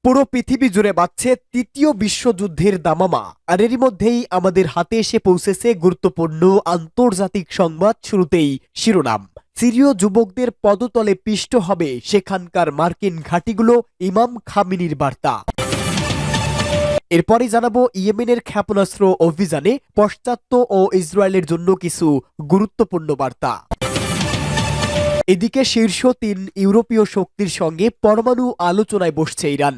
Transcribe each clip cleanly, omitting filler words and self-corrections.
পুরো পৃথিবী জুড়ে বাজছে তৃতীয় বিশ্বযুদ্ধের দামামা। আর এরই মধ্যেই আমাদের হাতে এসে পৌঁছেছে গুরুত্বপূর্ণ আন্তর্জাতিক সংবাদ। শুরুতেই শিরোনাম। সিরীয় যুবকদের পদতলে পিষ্ট হবে সেখানকার মার্কিন ঘাঁটিগুলো, ইমাম খামেনির বার্তা। এরপরই জানাবো ইয়েমেনের ক্ষেপণাস্ত্র অভিযানে পাশ্চাত্য ও ইসরায়েলের জন্য কিছু গুরুত্বপূর্ণ বার্তা। এদিকে শীর্ষ ৩ ইউরোপীয় শক্তির সঙ্গে পরমাণু আলোচনায় বসছে ইরান।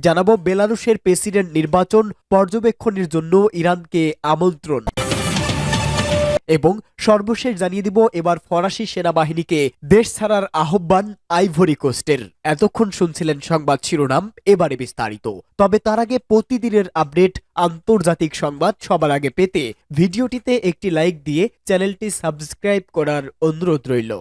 জানাবো বেলারুশের প্রেসিডেন্ট নির্বাচন পর্যবেক্ষণের জন্য ইরানকে আমন্ত্রণ। এবং সর্বশেষ জানিয়ে দিব এবার ফরাসি সেনাবাহিনীকে দেশ ছাড়ার আহ্বান আইভরি কোস্টের। এতক্ষণ শুনছিলেন সংবাদ শিরোনাম, এবারে বিস্তারিত। তবে তার আগে প্রতিদিনের আপডেট আন্তর্জাতিক সংবাদ সবার আগে পেতে ভিডিওটিতে একটি লাইক দিয়ে চ্যানেলটি সাবস্ক্রাইব করার অনুরোধ রইল।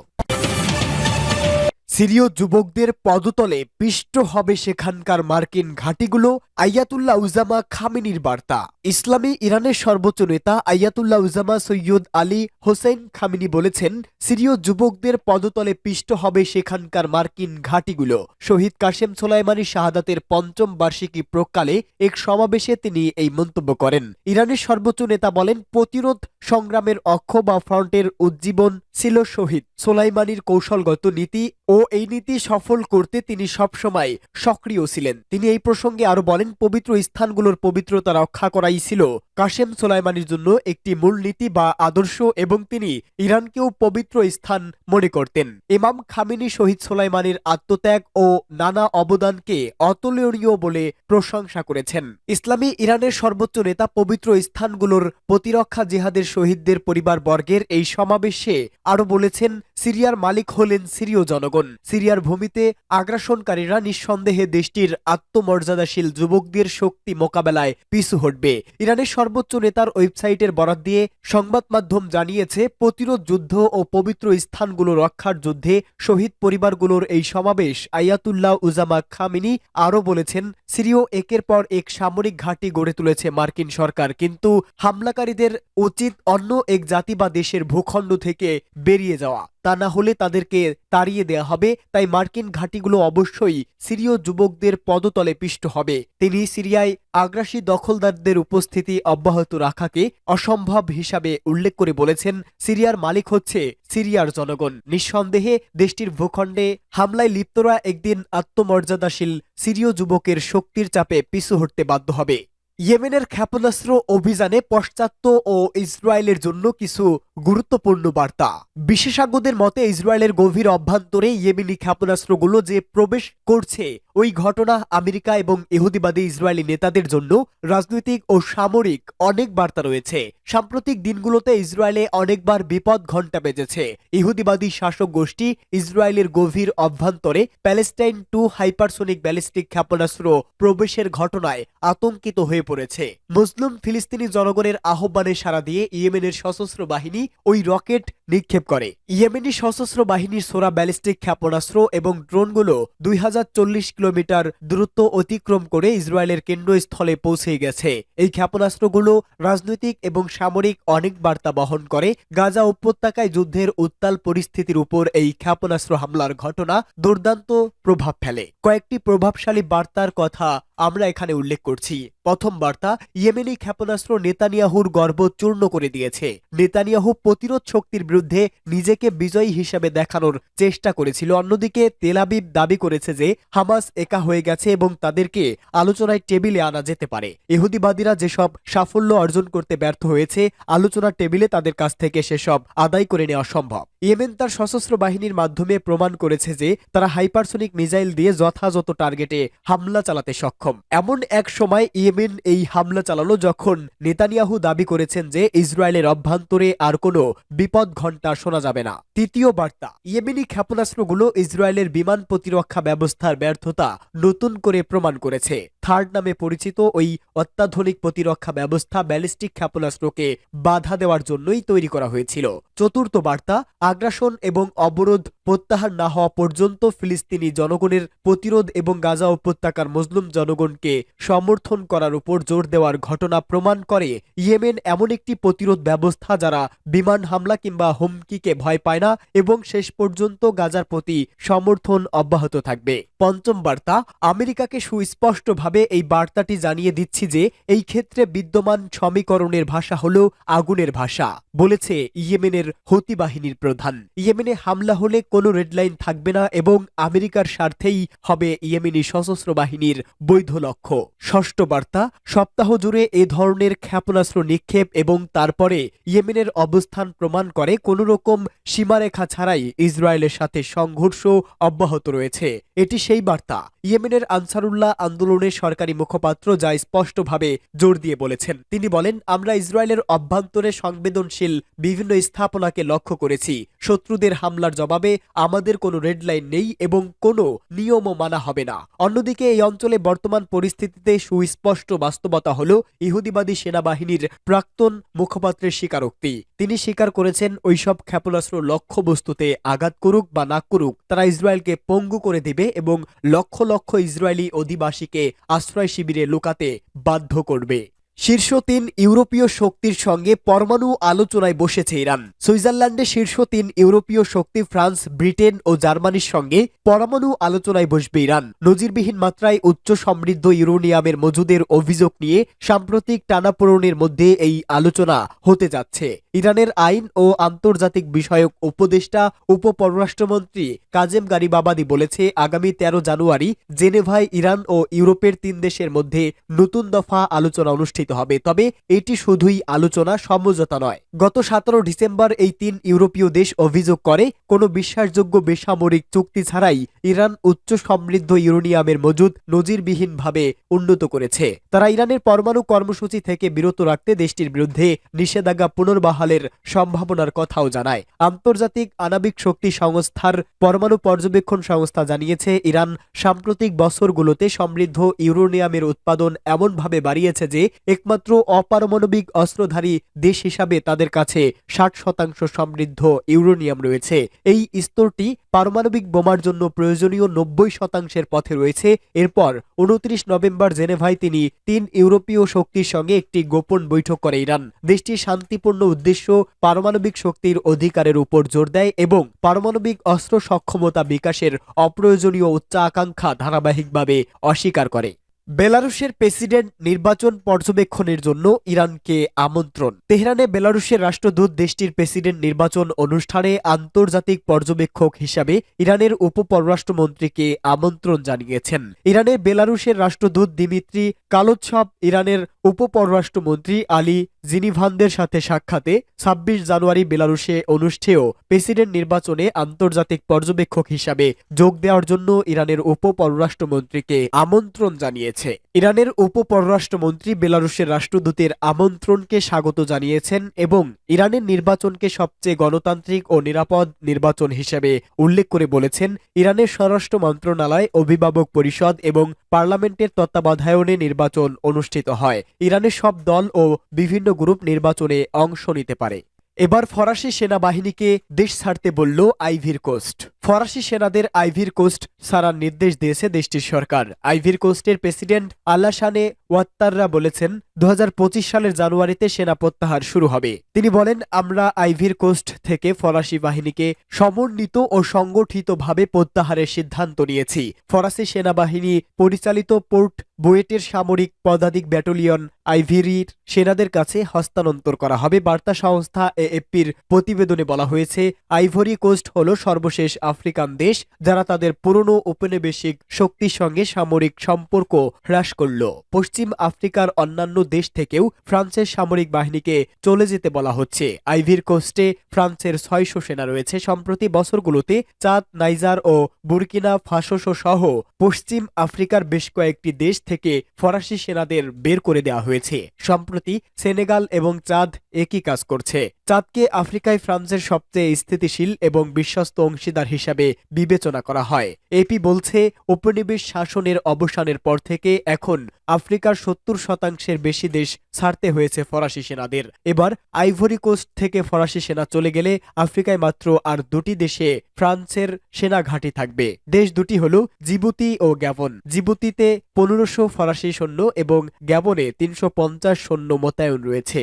সিরীয় যুবকদের পদতলে পিষ্ট হবে সেখানকার মার্কিন ঘাঁটিগুলো, আয়াতুল্লাহ উজামা খামেনির বার্তা। ইসলামী ইরানের সর্বোচ্চ নেতা আয়াতুল্লাহ উজামা সৈয়দ আলী হোসেন খামেনি বলেছেন, সিরীয় যুবকদের পদতলে পিষ্ট হবে সেখানকার মার্কিন ঘাঁটিগুলো। শহীদ কাশেম সোলাইমানির শাহাদাতের ৫ম বার্ষিকী প্রকালে এক সমাবেশে তিনি এই মন্তব্য করেন। ইরানের সর্বোচ্চ নেতা বলেন, প্রতিরোধ সংগ্রামের অক্ষ বা ফ্রন্টের উজ্জীবন ছিল শহীদ সোলাইমানির কৌশলগত নীতি ও এই নীতি সফল করতে তিনি সবসময় সক্রিয় ছিলেন। তিনি এই প্রসঙ্গে আরো বলেন, পবিত্র স্থানগুলোর পবিত্রতা রক্ষা করাই ছিল কাশেম সোলাইমানির জন্য একটি মূলনীতি বা আদর্শ এবং তিনি ইরানকেও পবিত্র স্থান মনে করতেন। ইমাম খামেনি শহীদ সোলাইমানির আত্মত্যাগ ও নানা অবদানকে অতুলনীয় বলে প্রশংসা করেছেন। ইসলামী ইরানের সর্বোচ্চ নেতা পবিত্র স্থানগুলোর প্রতিরক্ষা জিহাদের শহীদদের পরিবারবর্গের এই সমাবেশে আরো বলেছেন, সিরিয়ার মালিক হলেন সিরীয় জনগণ। সিরিয়ার ভূমিতে আগ্রাসনকারীরা নিঃসন্দেহে দেশটির আত্মমর্যাদাশীল যুবকদের শক্তি মোকাবেলায় পিছু হটবে। ইরানের সর্বোচ্চ নেতার ওয়েবসাইটের বরাত দিয়ে সংবাদ মাধ্যম জানিয়েছে, প্রতিরোধ যুদ্ধ ও পবিত্র স্থানগুলো রক্ষার যুদ্ধে শহীদ পরিবারগুলোর এই সমাবেশ। আয়াতুল্লাহ উজামা খামেনি আরও বলেছেন, সিরিয় একের পর এক সামরিক ঘাঁটি গড়ে তুলেছে মার্কিন সরকার, কিন্তু হামলাকারীদের উচিত অন্য এক জাতি বা দেশের ভূখণ্ড থেকে বেরিয়ে যাওয়া, তা না হলে তাদেরকে তাড়িয়ে দেয়া হবে। তাই মার্কিন ঘাঁটিগুলো অবশ্যই সিরীয় যুবকদের পদতলে পিষ্ট হবে। তিনি সিরিয়ায় আগ্রাসী দখলদারদের উপস্থিতি অব্যাহত রাখাকে অসম্ভব হিসাবে উল্লেখ করে বলেছেন, সিরিয়ার মালিক হচ্ছে সিরিয়ার জনগণ। নিঃসন্দেহে দেশটির ভূখণ্ডে হামলায় লিপ্তরা একদিন আত্মমর্যাদাশীল সিরীয় যুবকের শক্তির চাপে পিছু হটতে বাধ্য হবে। ইয়েমেনের ক্ষেপণাস্ত্র অভিযানে পাশ্চাত্য ও ইসরায়েলের জন্য কিছু গুরুত্বপূর্ণ বার্তা। বিশেষজ্ঞদের মতে ইসরায়েলের গভীর অভ্যন্তরে ইয়েমেনি ক্ষেপণাস্ত্রগুলো যে প্রবেশ করছে, ওই ঘটনা আমেরিকা এবং ইহুদিবাদী ইসরায়েলি নেতাদের জন্য রাজনৈতিক ও সামরিক অনেক বার্তা রয়েছে। সাম্প্রতিক দিনগুলোতে ইসরায়েলে অনেকবার বিপদ ঘণ্টা বেজেছে। ইহুদিবাদী শাসক গোষ্ঠী ইসরায়েলের গভীর অভ্যন্তরে প্যালেস্টাইন 2 হাইপারসোনিক ব্যালিস্টিক ক্ষেপণাস্ত্র প্রবেশের ঘটনায় আতঙ্কিত হয়ে পড়েছে। মুসলিম ফিলিস্তিনি জনগণের আহ্বানে সাড়া দিয়ে ইয়েমেনের সশস্ত্র বাহিনী ওই রকেট নিক্ষেপ করে। ইয়েমেনি সশস্ত্র বাহিনীর ছোড়া ব্যালিস্টিক ক্ষেপণাস্ত্র এবং ড্রোনগুলো 2040 কিলোমিটার দূরত্ব অতিক্রম করে ইসরায়েলের কেন্দ্রস্থলে পৌঁছে গেছে। এই ক্ষেপণাস্ত্রগুলো রাজনৈতিক এবং সামরিক অনেক বার্তা বহন করে। গাজা উপত্যকায় যুদ্ধের উত্তাল পরিস্থিতির উপর এই ক্ষেপণাস্ত্র হামলার ঘটনা দুর্দান্ত প্রভাব ফেলে। কয়েকটি প্রভাবশালী বার্তার কথা আমরা এখানে উল্লেখ করছি। প্রথম বার্তা, ইয়েমেনি ক্ষেপণাস্ত্র নেতানিয়াহুর গর্ব চূর্ণ করে দিয়েছে। নেতানিয়াহু প্রতিরোধ শক্তির বিরুদ্ধে নিজেকে বিজয়ী হিসেবে দেখানোর চেষ্টা করেছিল। অন্যদিকে তেল আবিব দাবি করেছে যে হামাস একা হয়ে গেছে এবং তাদেরকে আলোচনায় টেবিলে আনা যেতে পারে। ইহুদিবাদীরা যেসব সাফল্য অর্জন করতে ব্যর্থ হয়েছে, আলোচনার টেবিলে তাদের কাছ থেকে সেসব আদায় করে নেওয়া সম্ভব। ইয়েমেন তার সশস্ত্র বাহিনীর মাধ্যমে প্রমাণ করেছে যে তারা হাইপারসোনিক মিসাইল দিয়ে যথাযথ টার্গেটে হামলা চালাতে সক্ষম। এমন এক সময় ইয়েমেন এই হামলা চালালো যখন নেতানিয়াহু দাবি করেছেন যে ইসরায়েলের অভ্যন্তরে আর কোনো বিপদ ঘণ্টা শোনা যাবে না। তৃতীয় বার্তা, ইয়েমেনি ক্ষেপণাস্ত্রগুলো ইসরায়েলের বিমান প্রতিরক্ষা ব্যবস্থার ব্যর্থতা নতুন করে প্রমাণ করেছে। থার্ড নামে পরিচিত ওই অত্যাধুনিক প্রতিরক্ষা ব্যবস্থা ব্যালিস্টিক ক্ষেপণাস্ত্রকে বাধা দেওয়ার জন্যই তৈরি করা হয়েছিল। চতুর্থ বার্তা, আগ্রাসন এবং অবরোধ প্রত্যাহার না হওয়া পর্যন্ত ফিলিস্তিনি জনগণের প্রতিরোধ এবং গাজা উপত্যকার মুসলিম জনগণকে সমর্থন করার উপর জোর দেওয়ার ঘটনা প্রমাণ করে ইয়েমেন এমন একটি প্রতিরোধ ব্যবস্থা যারা বিমান হামলা কিংবা হুমকিকে ভয় পায় না এবং শেষ পর্যন্ত গাজার প্রতি সমর্থন অব্যাহত থাকবে। পঞ্চম বার্তা, আমেরিকাকে সুস্পষ্টভাবে এই বার্তাটি জানিয়ে দিচ্ছি যে এই ক্ষেত্রে বিদ্যমান সমীকরণের ভাষা হল আগুনের ভাষা, বলেছে ইয়েমেনের হুতি বাহিনীর প্রধান। ইয়েমেনে হামলা হলে কোনো রেডলাইন থাকবে না এবং আমেরিকার স্বার্থেই হবে ইয়েমেনি সশস্ত্র বাহিনীর বৈধ লক্ষ্য। ষষ্ঠ বার্তা, সপ্তাহ জুড়ে এ ধরনের ক্ষেপণাস্ত্র নিক্ষেপ এবং তারপরে ইয়েমেনের অবস্থান প্রমাণ করে কোনো রকম সীমারেখা ছাড়াই ইসরায়েলের সাথে সংঘর্ষ অব্যাহত রয়েছে। এটি সেই বার্তা ইয়েমেনের আনসারুল্লাহ আন্দোলনের সরকারি মুখপাত্র যা স্পষ্টভাবে জোর দিয়ে বলেছেন। তিনি বলেন, আমরা ইসরায়েলের অভ্যন্তরে সংবেদনশীল বিভিন্ন স্থাপনাকে লক্ষ্য করেছি। শত্রুদের হামলার জবাবে আমাদের কোনো রেডলাইন নেই এবং কোনো নিয়মও মানা হবে না। অন্যদিকে এই অঞ্চলে বর্তমান পরিস্থিতিতে সুস্পষ্ট বাস্তবতা হল ইহুদিবাদী সেনাবাহিনীর প্রাক্তন মুখপাত্রের স্বীকারোক্তি। তিনি স্বীকার করেছেন ওইসব ক্ষেপণাস্ত্র লক্ষ্যবস্তুতে আঘাত করুক বা না করুক তারা ইসরায়েলকে পঙ্গু করে দিবে এবং লক্ষ লক্ষ ইসরায়েলি অধিবাসীকে আশ্রয় শিবিরে লুকাতে বাধ্য করবে। শীর্ষ ৩ ইউরোপীয় শক্তির সঙ্গে পরমাণু আলোচনায় বসেছে ইরান। সুইজারল্যান্ডে শীর্ষ ৩ ইউরোপীয় শক্তি ফ্রান্স, ব্রিটেন ও জার্মানির সঙ্গে পরমাণু আলোচনায় বসবে ইরান। নজিরবিহীন মাত্রায় উচ্চ সমৃদ্ধ ইউরেনিয়ামের মজুদের অভিযোগ নিয়ে সাম্প্রতিক টানাপোড়েনের মধ্যে এই আলোচনা হতে যাচ্ছে। ইরানের আইন ও আন্তর্জাতিক বিষয়ক উপদেষ্টা উপপররাষ্ট্রমন্ত্রী কাজেম গারিবাবাদি বলেছে, আগামী ১৩ জানুয়ারি জেনেভায় ইরান ও ইউরোপের ৩ দেশের মধ্যে নতুন দফা আলোচনা অনুষ্ঠিত হবে। তবে এটি শুধুই আলোচনা, সমঝোতা নয়। গত ১৭ ডিসেম্বর এই ৩ ইউরোপীয় দেশ অভিযোগ করে কোনো বিশ্বাসযোগ্য বেসামরিক চুক্তি ছাড়াই ইরান উচ্চ সমৃদ্ধ ইউরেনিয়ামের মজুদ নজিরবিহীনভাবে উন্নত করেছে। তারা ইরানের পরমাণু কর্মসূচি থেকে বিরত রাখতে দেশটির বিরুদ্ধে নিষেধাজ্ঞা পুনর্বহালের সম্ভাবনার কথাও জানায়। আন্তর্জাতিক আণবিক শক্তি সংস্থার পরমাণু পর্যবেক্ষণ সংস্থা জানিয়েছে, ইরান সাম্প্রতিক বছরগুলোতে সমৃদ্ধ ইউরেনিয়ামের উৎপাদন এমনভাবে বাড়িয়েছে যে একমাত্র অপারমাণবিক অস্ত্রধারী দেশ হিসাবে তাদের কাছে ৬০% সমৃদ্ধ ইউরেনিয়াম রয়েছে। এই স্তরটি পারমাণবিক বোমার জন্য প্রয়োজনীয় ৯০%-এর পথে রয়েছে। এরপর ২৯ নভেম্বর জেনেভায় তিনি ৩ ইউরোপীয় শক্তির সঙ্গে একটি গোপন বৈঠক করে ইরান দেশটির শান্তিপূর্ণ উদ্দেশ্য পারমাণবিক শক্তির অধিকারের উপর জোর দেয় এবং পারমাণবিক অস্ত্র সক্ষমতা বিকাশের অপ্রয়োজনীয় উচ্চাকাঙ্ক্ষা ধারাবাহিকভাবে অস্বীকার করে। বেলারুশের প্রেসিডেন্ট নির্বাচন পর্যবেক্ষণের জন্য ইরানকে আমন্ত্রণ। তেহরানে বেলারুশের রাষ্ট্রদূত দেশটির প্রেসিডেন্ট নির্বাচন অনুষ্ঠানে আন্তর্জাতিক পর্যবেক্ষক হিসাবে ইরানের উপপররাষ্ট্রমন্ত্রীকে আমন্ত্রণ জানিয়েছেন। ইরানে বেলারুশের রাষ্ট্রদূত দিমিত্রি কালোৎসব ইরানের উপপররাষ্ট্রমন্ত্রী আলী জিনিভানদের সাথে সাক্ষাতে ২৬ জানুয়ারি বেলারুশে অনুষ্ঠেয় প্রেসিডেন্ট নির্বাচনে আন্তর্জাতিক পর্যবেক্ষক হিসাবে যোগ দেওয়ার জন্য ইরানের উপপররাষ্ট্রমন্ত্রীকে আমন্ত্রণ জানিয়েছে। ইরানের উপপররাষ্ট্রমন্ত্রী বেলারুশের রাষ্ট্রদূতের আমন্ত্রণকে স্বাগত জানিয়েছেন এবং ইরানের নির্বাচনকে সবচেয়ে গণতান্ত্রিক ও নিরাপদ নির্বাচন হিসেবে উল্লেখ করে বলেছেন, ইরানের স্বরাষ্ট্র মন্ত্রণালয়, অভিভাবক পরিষদ এবং পার্লামেন্টের তত্ত্বাবধায়নে নির্বাচন অনুষ্ঠিত হয়। ইরানের সব দল ও বিভিন্ন গ্রুপ নির্বাচনে অংশ নিতে পারে। এবার ফরাসি সেনাবাহিনীকে দেশ ছাড়তে বলল আইভির কোস্ট। ফরাসি সেনাদের আইভির কোস্ট ছাড়ার নির্দেশ দিয়েছে দেশটির সরকার। আইভির কোস্টের প্রেসিডেন্ট আলাসানে ওয়াত্তাররা বলেছেন, ২০২৫ সালের জানুয়ারিতে সেনা প্রত্যাহার শুরু হবে। তিনি বলেন, আমরা আইভির কোস্ট থেকে ফরাসি বাহিনীকে সমন্বিত ও সংগঠিতভাবে প্রত্যাহারের সিদ্ধান্ত নিয়েছি। ফরাসি সেনাবাহিনী পরিচালিত পোর্ট বুয়েটের সামরিক পদাতিক ব্যাটালিয়ন আইভেরির সেনাদের কাছে হস্তান্তর করা হবে। বার্তা সংস্থা এএফপির প্রতিবেদনে বলা হয়েছে, আইভরি কোস্ট হল সর্বশেষ আফ্রিকান দেশ যারা তাদের পুরনো ঔপনিবেশিক শক্তির সঙ্গে সামরিক সম্পর্ক হ্রাস করল। পশ্চিম আফ্রিকার অন্যান্য দেশ থেকেও ফ্রান্সের সামরিক বাহিনীকে চলে যেতে বলা হচ্ছে। আইভির কোস্টে ফ্রান্সের ৬০০ সেনা রয়েছে। সম্প্রতি বছরগুলোতে চাদ, নাইজার ও বুরকিনা ফাসো সহ পশ্চিম আফ্রিকার বেশ কয়েকটি দেশ থেকে ফরাসি সেনাদের বের করে দেওয়া হয়েছে। সম্প্রতি সেনেগাল এবং চাদ একই কাজ করছে। চাদকে আফ্রিকায় ফ্রান্সের সবচেয়ে স্থিতিশীল এবং বিশ্বস্ত অংশীদার হিসাবে বিবেচনা করা হয়। এপি বলছে, উপনিবেশ শাসনের অবসানের পর থেকে এখন আফ্রিকার ৭০% বেশি দেশ ছাড়তে হয়েছে ফরাসি সেনাদের। এবার আইভরি কোস্ট থেকে ফরাসি সেনা চলে গেলে আফ্রিকায় মাত্র আর 2টি দেশে ফ্রান্সের সেনা ঘাঁটি থাকবে। দেশ দুটি হল জিবুতি ও গ্যাবন। জিবুতিতে 1500 ফরাসি সৈন্য এবং গ্যাবনে 350 সৈন্য মোতায়েন রয়েছে।